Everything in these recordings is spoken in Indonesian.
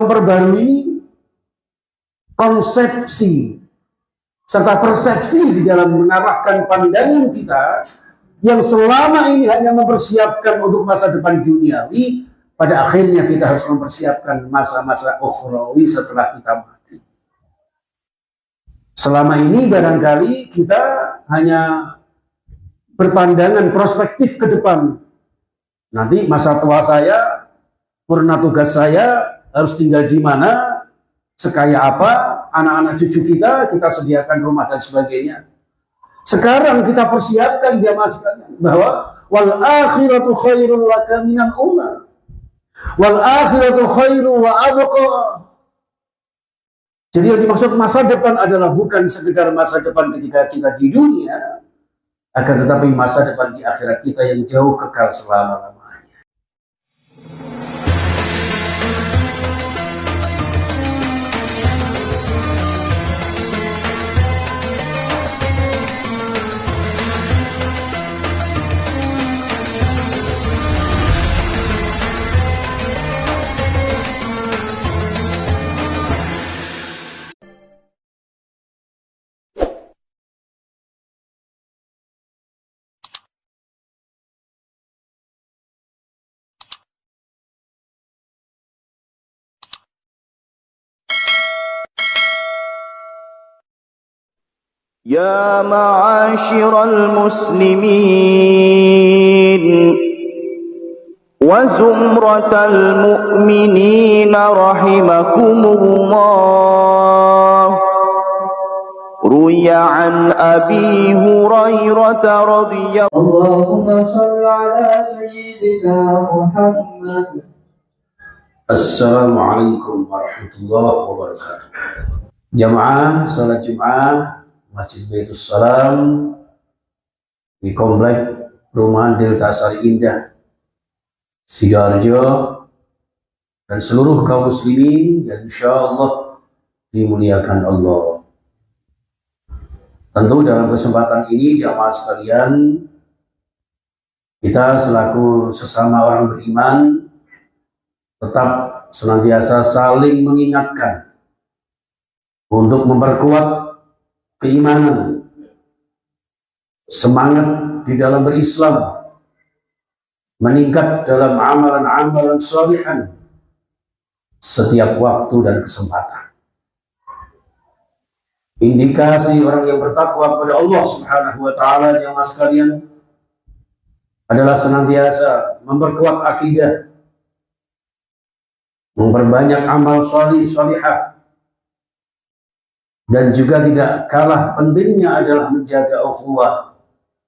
memperbarui konsepsi serta persepsi di dalam mengarahkan pandangan kita yang selama ini hanya mempersiapkan untuk masa depan duniawi, pada akhirnya kita harus mempersiapkan masa-masa ukhrawi setelah kita mati. Selama ini barangkali kita hanya berpandangan prospektif ke depan. Nanti masa tua saya, purna tugas saya harus tinggal di mana, sekaya apa, anak-anak cucu kita sediakan rumah dan sebagainya. Sekarang kita persiapkan jamaah sekalian bahwa wal akhiratu khairul laka minal ula, wal akhiratu khairul wa abqa. Jadi yang dimaksud masa depan adalah bukan sekedar masa depan ketika kita di dunia, akan tetapi masa depan di akhirat kita yang jauh kekal selama-lamanya. يا معاشر المسلمين وزمرة المؤمنين رحمكم الله. روي عن أبي هريرة رضي الله. اللهم صل على سيدنا محمد. Assalamualaikum warahmatullahi wabarakatuh. Jamaah salat Jumat Masjid Baitus Salam di Komplek Perumahan Delta Sari Indah, Sidoarjo, dan seluruh kaum muslimin yang insyaallah dimuliakan Allah. Tentu dalam kesempatan ini jamaah sekalian, kita selaku sesama orang beriman tetap senantiasa saling mengingatkan untuk memperkuat keimanan, semangat di dalam berislam, meningkat dalam amalan-amalan sholihan setiap waktu dan kesempatan. Indikasi orang yang bertakwa kepada Allah Subhanahu wa taala jemaah sekalian adalah senantiasa memperkuat akidah, memperbanyak amal sholihah, dan juga tidak kalah pentingnya adalah menjaga ukhuwah,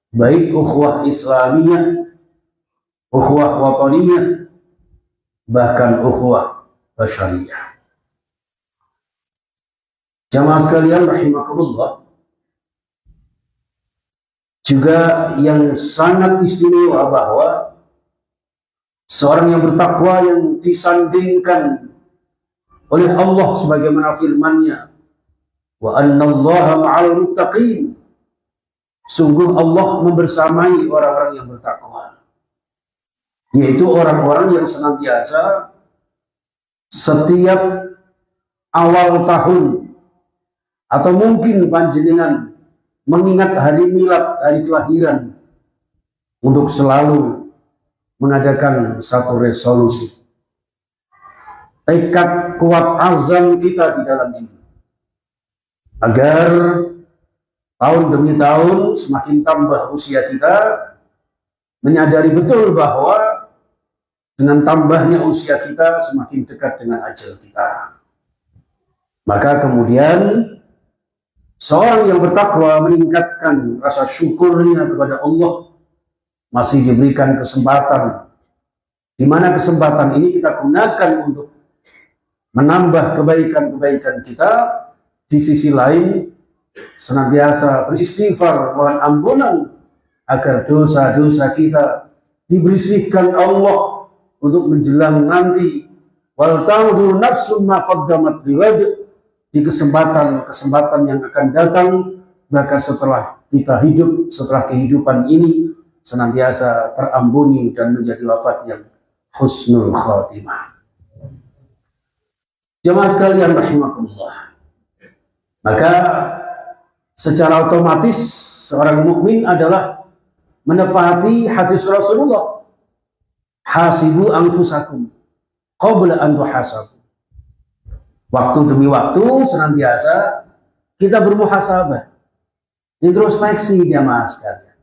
baik ukhuwah Islamiyah, ukhuwah wataniyah, bahkan ukhuwah basyariyah. Jamaah sekalian rahimakumullah, juga yang sangat istimewa bahwa seorang yang bertakwa yang disandingkan oleh Allah sebagaimana firman-Nya, wa annallaha ma'al muttaqin, sungguh Allah membersamai orang-orang yang bertakwa, yaitu orang-orang yang senantiasa setiap awal tahun atau mungkin panjenengan mengingat hari milad, hari kelahiran, untuk selalu mengadakan satu resolusi, tekad kuat azam kita di dalam diri, agar tahun demi tahun semakin tambah usia kita, menyadari betul bahwa dengan tambahnya usia kita semakin dekat dengan ajal kita. Maka kemudian seorang yang bertakwa meningkatkan rasa syukurnya kepada Allah, masih diberikan kesempatan, di mana kesempatan ini kita gunakan untuk menambah kebaikan-kebaikan kita. Di sisi lain senantiasa beristighfar, mohon ampunan agar dosa-dosa kita dibersihkan Allah untuk menjelang nanti. Wal tanzur nafsum ma qaddamat liwad, di kesempatan-kesempatan yang akan datang, bahkan setelah kita hidup, setelah kehidupan ini, senantiasa terampuni dan menjadi wafat yang husnul khatimah. Jemaah sekalian rahimakumullah. Maka secara otomatis seorang mukmin adalah menepati hadis Rasulullah. Hasibu anfusakum qabla an tuhasabu. Waktu demi waktu senantiasa kita bermuhasabah, introspeksi jamaah sekalian.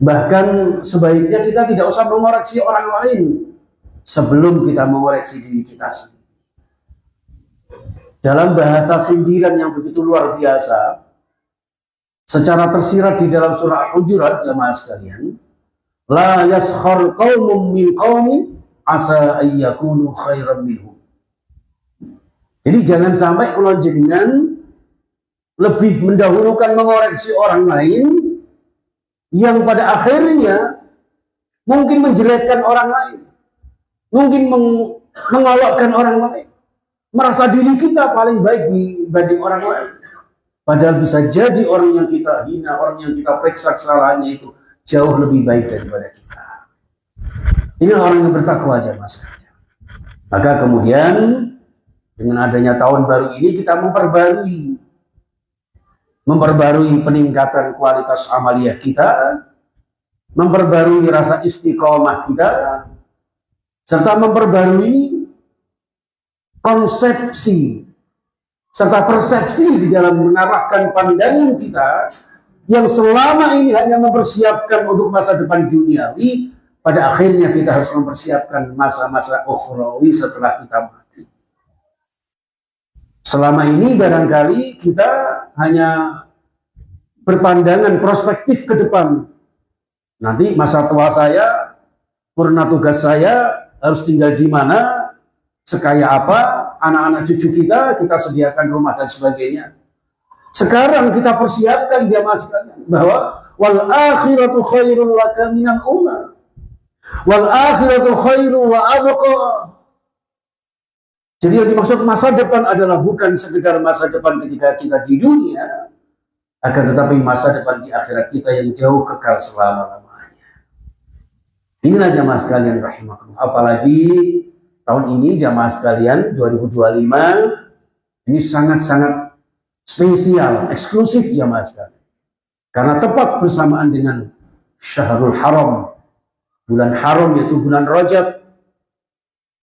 Bahkan sebaiknya kita tidak usah mengoreksi orang lain sebelum kita mengoreksi diri kita sendiri. Dalam bahasa sindiran yang begitu luar biasa, secara tersirat di dalam surah Al-Hujurat jamaah sekalian, la yaskhar qaumun min qaumin asa ayyakunu khairan minhum. Jadi jangan sampai kula jenengan lebih mendahulukan mengoreksi orang lain yang pada akhirnya mungkin menjelekkan orang lain, mungkin mengolokkan orang lain, merasa diri kita paling baik dibanding orang lain. Padahal bisa jadi orang yang kita hina, orang yang kita periksa kesalahannya itu jauh lebih baik daripada kita. Ini orang yang bertakwa aja mas. Maka kemudian dengan adanya tahun baru ini kita memperbarui peningkatan kualitas amaliyah kita, memperbarui rasa istiqomah kita, serta memperbarui konsepsi serta persepsi di dalam mengarahkan pandangan kita yang selama ini hanya mempersiapkan untuk masa depan duniawi, pada akhirnya kita harus mempersiapkan masa-masa ukhrawi setelah kita mati. Selama ini barangkali kita hanya berpandangan prospektif ke depan. Nanti masa tua saya, purna tugas saya harus tinggal di mana, sekaya apa, anak-anak cucu kita sediakan rumah dan sebagainya. Sekarang kita persiapkan jamaah sekalian bahwa wal akhiratu khairul laka minal ula, wal akhiratu khairu wa abqa. Jadi yang dimaksud masa depan adalah bukan sekedar masa depan ketika kita di dunia, akan tetapi masa depan di akhirat kita yang jauh kekal selama-lamanya. Inilah jamaah sekalian rahimakumullah. Apalagi tahun ini jamaah sekalian 2025 ini sangat-sangat spesial, eksklusif jamaah sekalian. Karena tepat bersamaan dengan Syahrul Haram, bulan haram yaitu bulan Rajab.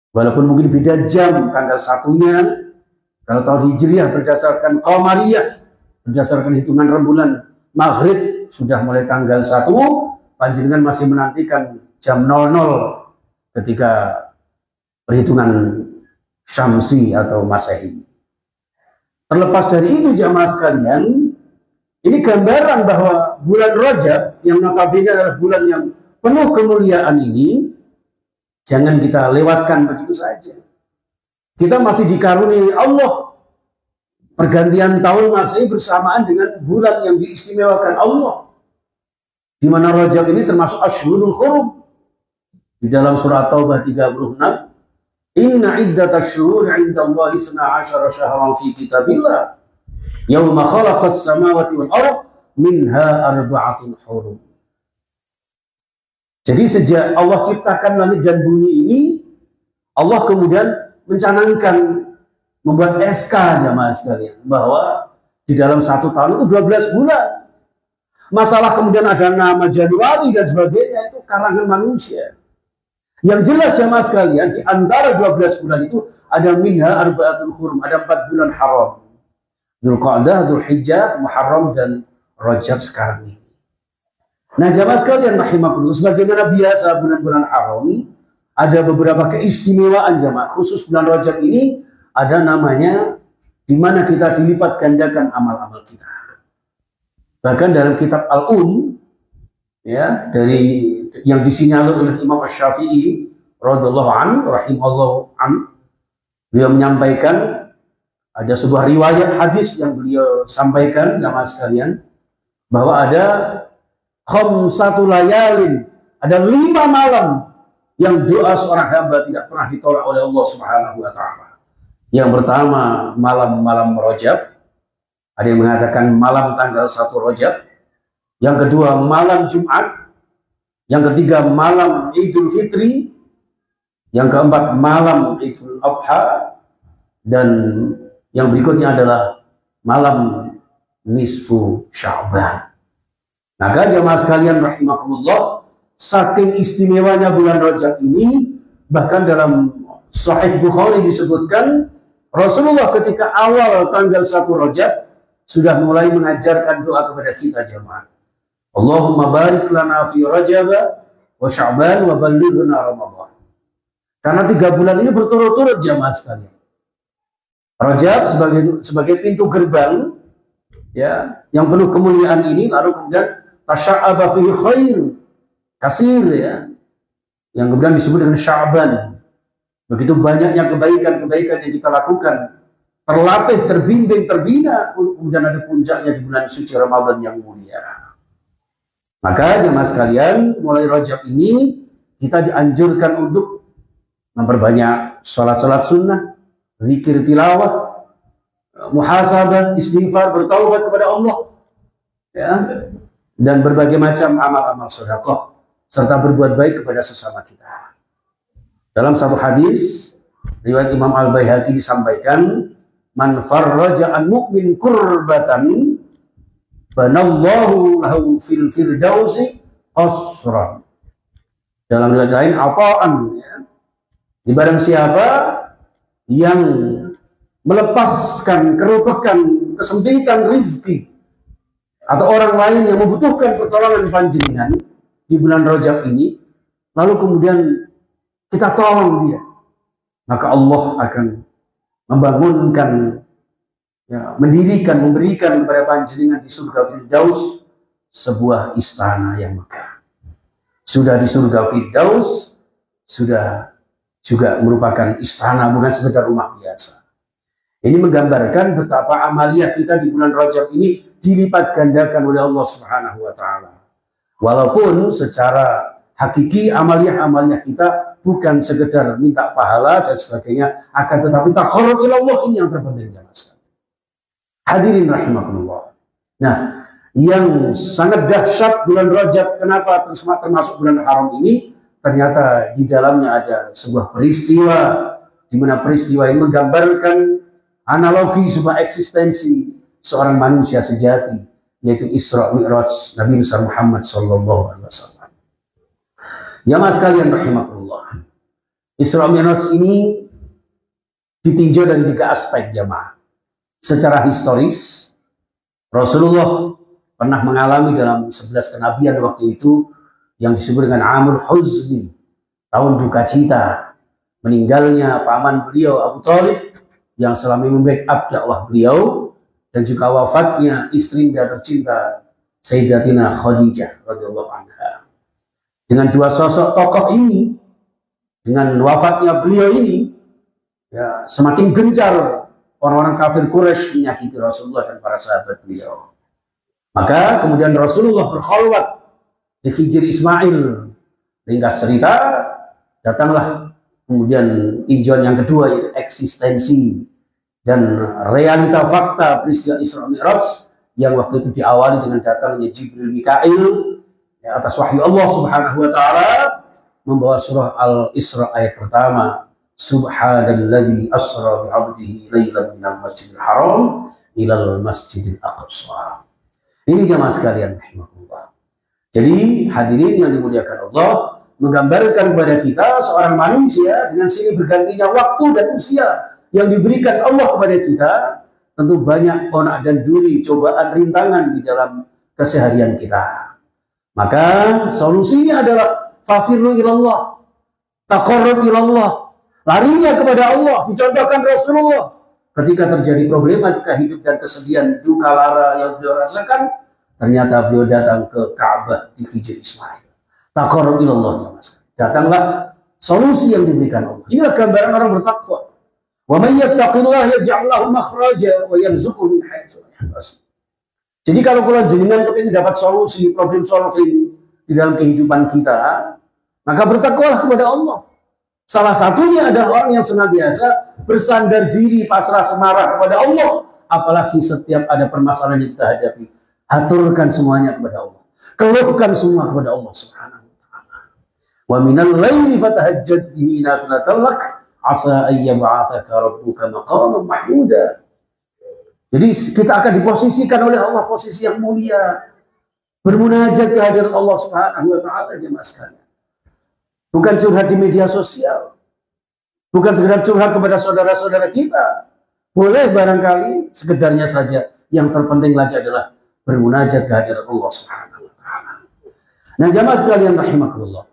Walaupun mungkin beda jam tanggal satunya, kalau tahun Hijriah berdasarkan Qamariyah, berdasarkan hitungan rembulan Maghrib sudah mulai tanggal 1, panjenengan masih menantikan jam 00 ketika perhitungan Syamsi atau Masehi. Terlepas dari itu jamaah sekalian, ini gambaran bahwa bulan Rajab yang notabene adalah bulan yang penuh kemuliaan ini jangan kita lewatkan begitu saja. Kita masih dikaruniai Allah pergantian tahun Masehi bersamaan dengan bulan yang diistimewakan Allah, di mana Rajab ini termasuk Ashhurul Hurum. Di dalam surah Taubah 36, inna iddatash syuhuri 'indallahi 12 syahran fi kitabillah yauma khalaqas samawati wal ardh minha arba'atun hurum. Jadi sejak Allah ciptakan langit dan bumi ini, Allah kemudian mencanangkan, membuat SK jamaah sekalian, bahwa di dalam 1 tahun itu 12 bulan. Masalah kemudian ada nama Januari dan sebagainya, itu karangan manusia. Yang jelas jamaah sekalian, di antara 12 bulan itu ada minha arba'atul hurum, ada 4 bulan haram. Dzulqa'dah, Dzulhijjah, Muharram dan Rajab sekarang ini. Nah jamaah sekalian rahimakumullah, sebagaimana biasa bulan-bulan haram ada beberapa keistimewaan jamaah. Khusus bulan Rajab ini ada namanya di mana kita dilipat gandakan amal-amal kita. Bahkan dalam kitab Al-Um ya, dari yang disinyalir oleh Imam Asy-Syafi'i radhiyallahu anhu rahimallahu anhu, beliau menyampaikan ada sebuah riwayat hadis yang beliau sampaikan jamaah sekalian, bahwa ada khamsatu layalin, ada 5 malam yang doa seorang hamba tidak pernah ditolak oleh Allah Subhanahu wa taala. Yang pertama malam-malam Rajab, ada yang mengatakan malam tanggal 1 Rajab. Yang kedua malam Jumat. Yang ketiga malam Idul Fitri. Yang keempat malam Idul Adha. Dan yang berikutnya adalah malam nisfu Sya'ban. Maka jemaah sekalian rahimakumullah, saking istimewanya bulan Rajab ini, bahkan dalam Sahih Bukhari disebutkan Rasulullah ketika awal tanggal 1 Rajab sudah mulai mengajarkan doa kepada kita jemaah. Allahumma barik lana fi Rajab wa Sya'ban wa ballighna Ramadan. Karena 3 bulan ini berturut-turut jemaah sekalian. Rajab sebagai pintu gerbang ya yang penuh kemuliaan ini, lalu kemudian tasya'aba fi khair kasir ya, yang kemudian disebut dengan Sya'ban. Begitu banyaknya kebaikan-kebaikan yang kita lakukan, terlatih, terbimbing, terbina, kemudian ada puncaknya di bulan suci Ramadan yang mulia. Maka jemaah sekalian, mulai Rajab ini kita dianjurkan untuk memperbanyak salat-salat sunnah, zikir tilawah, muhasabah, istighfar, bertaubat kepada Allah, ya, dan berbagai macam amal-amal sedekah, serta berbuat baik kepada sesama kita. Dalam satu hadis riwayat Imam Al-Baihaqi disampaikan, man farraja an mu'min kurbatan banallahu lahu fil firdausi qasran. Dalam riwayat lain apaan ya, di barang siapa yang melepaskan kerupakan kesempitan rizki atau orang lain yang membutuhkan pertolongan panjenengan di bulan Rajab ini, lalu kemudian kita tolong dia, maka Allah akan membangunkan, ya, mendirikan, memberikan kepada panjenengan di surga Firdaus sebuah istana yang megah. Sudah di surga Firdaus, sudah juga merupakan istana, bukan sekedar rumah biasa. Ini menggambarkan betapa amaliyah kita di bulan Rajab ini dilipat gandakan oleh Allah Subhanahu wa Ta'ala. Walaupun secara hakiki amaliyah kita bukan sekedar minta pahala dan sebagainya, akan tetapi taqarrub ila Allah, ini yang terpenting jemaah sekalian. Hadirin rahimakumullah. Nah, yang sangat dahsyat bulan Rajab, kenapa termasuk bulan haram ini? Ternyata di dalamnya ada sebuah peristiwa, di mana peristiwa ini menggambarkan analogi sebuah eksistensi seorang manusia sejati, yaitu Isra Mi'raj Nabi besar Muhammad sallallahu alaihi wasallam. Jamaah sekalian rahimakumullah, Isra Mi'raj ini ditinjau dari 3 aspek jamaah. Secara historis, Rasulullah pernah mengalami dalam 11 kenabian waktu itu yang disebut dengan Amul Huzni, tahun duka cita, meninggalnya paman beliau Abu Thalib yang selama ini membackup dakwah beliau, dan juga wafatnya istri tercinta Sayyidatina Khadijah radhiyallahu anha. Dengan 2 sosok tokoh ini, dengan wafatnya beliau ini, ya, semakin gencar orang-orang kafir Quraisy menyakiti Rasulullah dan para sahabat beliau. Maka kemudian Rasulullah berkhalwat di Hijr Ismail. Ringkas cerita, datanglah kemudian tinjauan yang kedua, yaitu eksistensi dan realita fakta peristiwa Isra Mi'raj yang waktu itu diawali dengan datangnya Jibril Mikail ya, atas wahyu Allah Subhanahu wa Ta'ala, membawa surah Al-Isra ayat pertama, Subhanalladzi asra bi 'abdihi lailan minal masjidil haram ilal masjidil aqsa. Ini jemaah sekalian rahimakumullah. Jadi hadirin yang dimuliakan Allah, menggambarkan kepada kita seorang manusia dengan silih bergantinya waktu dan usia yang diberikan Allah kepada kita, tentu banyak onak dan duri, cobaan, rintangan di dalam keseharian kita. Maka solusinya adalah fafirru ilallah, taqarrub ilallah, larinya kepada Allah. Dicontohkan Rasulullah ketika terjadi problematika hidup dan kesedihan, duka lara yang beliau rasakan, ternyata beliau datang ke Ka'bah di Hijr Ismail. Taqarrub ilallah, datanglah solusi yang diberikan Allah. Inilah gambaran orang bertakwa. Wa may yattaqillaha yaj'al lahu makhraja wa yarzuqhu min haitsu la yahtasib. Jadi kalau kalian jenengan kepingin dapat solusi, problem solving di dalam kehidupan kita, maka bertakwalah kepada Allah. Salah satunya adalah orang yang senantiasa bersandar diri, pasrah semarah kepada Allah. Apalagi setiap ada permasalahan yang kita hadapi, haturkan semuanya kepada Allah. Keluhkan semua kepada Allah Subhanahu wa Ta'ala. Wa minal laili fatahajjad bihi nafilatan lak asa ayyab'atsaka rabbuka maqaman mahmuda. Jadi kita akan diposisikan oleh Allah posisi yang mulia, bermunajat ke hadirat Allah Subhanahu wa taala jemaah sekalian. Bukan curhat di media sosial, bukan sekedar curhat kepada saudara-saudara kita. Boleh barangkali sekedarnya saja. Yang terpenting lagi adalah bermunajat ke hadirat Allah Subhanahu wa taala. Nah, jemaah sekalian rahimakumullah.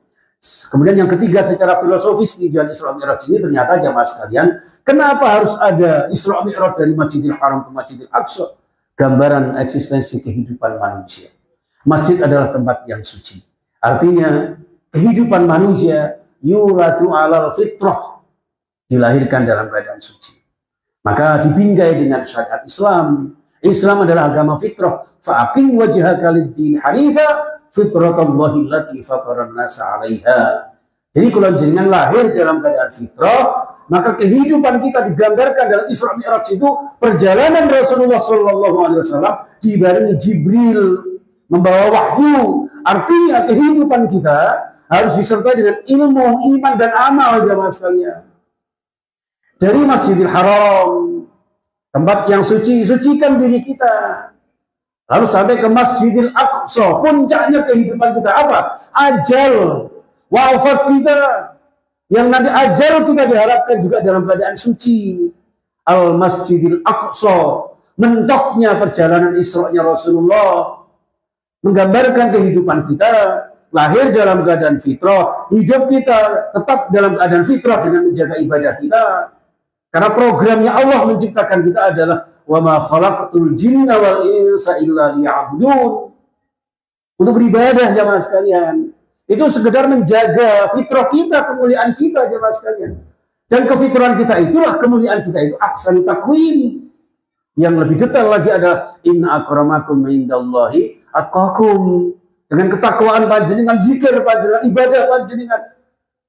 Kemudian yang ketiga secara filosofis di Jalan Isra Mi'raj ini ternyata jamaah sekalian, kenapa harus ada Isra Mi'raj dari Masjidil Haram ke Masjidil Aqsa? Gambaran eksistensi kehidupan manusia. Masjid adalah tempat yang suci. Artinya kehidupan manusia yuratu alal fitrah, dilahirkan dalam keadaan suci. Maka dibingkai dengan syariat Islam. Islam adalah agama fitrah. Fa'aqim wajhaka lid-din hanifa fitratallahi allati fataran nasa 'alaiha. Jadi kalau jenengan lahir dalam keadaan fitrah, maka kehidupan kita digambarkan dalam Isra Mi'raj itu perjalanan Rasulullah sallallahu alaihi wasallam dibarengi Jibril membawa wahyu. Artinya kehidupan kita harus disertai dengan ilmu, iman dan amal jamaah sekalian. Dari Masjidil Haram, tempat yang suci, sucikan diri kita. Lalu sampai ke Masjidil Aqsa, puncaknya kehidupan kita apa? Ajal, wafat kita. Yang nanti ajal kita diharapkan juga dalam keadaan suci. Al-Masjidil Aqsa, mentoknya perjalanan Isra-nya Rasulullah, menggambarkan kehidupan kita, lahir dalam keadaan fitrah, hidup kita tetap dalam keadaan fitrah dengan menjaga ibadah kita. Karena programnya Allah menciptakan kita adalah wa ma khalaqatul jinna wal insa illa liya'budun. Untuk beribadah jamaah sekalian. Itu sekedar menjaga fitrah kita, kemuliaan kita jamaah sekalian. Dan kefitrahan kita itulah kemuliaan kita itu ahsanu taqwim. Yang lebih detail lagi adalah inna akramakum indallahi atqakum. Dengan ketakwaan panjenengan, zikir panjenengan, ibadah panjenengan.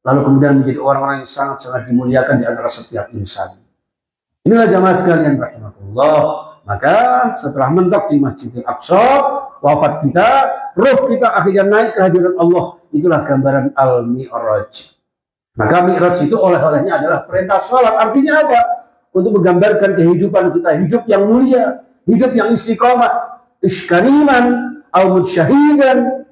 Lalu kemudian menjadi orang-orang yang sangat-sangat dimuliakan di antara setiap insan. Inilah jamaah sekalian rahimakumullah. Maka setelah mentok di Masjidil Aqsa, wafat kita, ruh kita akhirnya naik ke hadirat Allah. Itulah gambaran Al-Mi'raj. Maka Mi'raj itu oleh-olehnya adalah perintah sholat. Artinya apa? Untuk menggambarkan kehidupan kita, hidup yang mulia, hidup yang istiqomah, iskariman, al-mudsyahidan.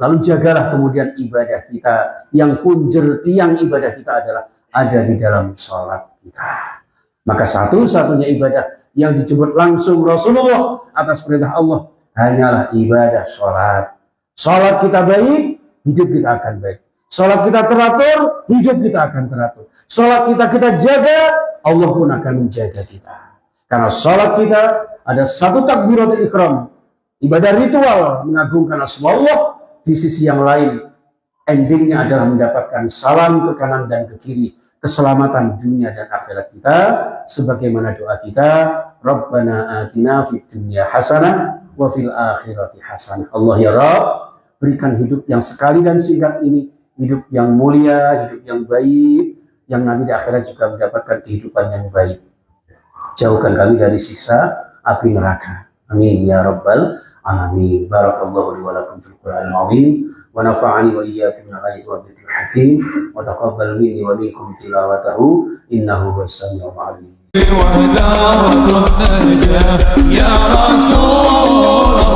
Lalu jagalah kemudian ibadah kita, yang punjer tiang ibadah kita adalah ada di dalam sholat kita. Maka satu-satunya ibadah yang disebut langsung Rasulullah atas perintah Allah hanyalah ibadah sholat. Sholat kita baik, hidup kita akan baik. Sholat kita teratur, hidup kita akan teratur. Sholat kita jaga, Allah pun akan menjaga kita. Karena sholat kita ada satu takbiratul ihram, ibadah ritual mengagungkan asma Allah. Di sisi yang lain, endingnya adalah mendapatkan salam ke kanan dan ke kiri, keselamatan dunia dan akhirat kita, sebagaimana doa kita, Rabbana atina fid dunya hasanah wa fil akhirati hasanah. Allah ya Rabb, berikan hidup yang sekali dan singkat ini, hidup yang mulia, hidup yang baik, yang nanti di akhirat juga mendapatkan kehidupan yang baik. Jauhkan kami dari siksa api neraka. Amin ya Rabbal Alamin. Barakallahu li wa lakum fil Qur'anil azim wa nafa'ani wa iyyakum bil ayati wa dzikril hakim wa taqabbal minni wa minkum tilawatahu innahu huwas samiul alim. Ya Rasulullah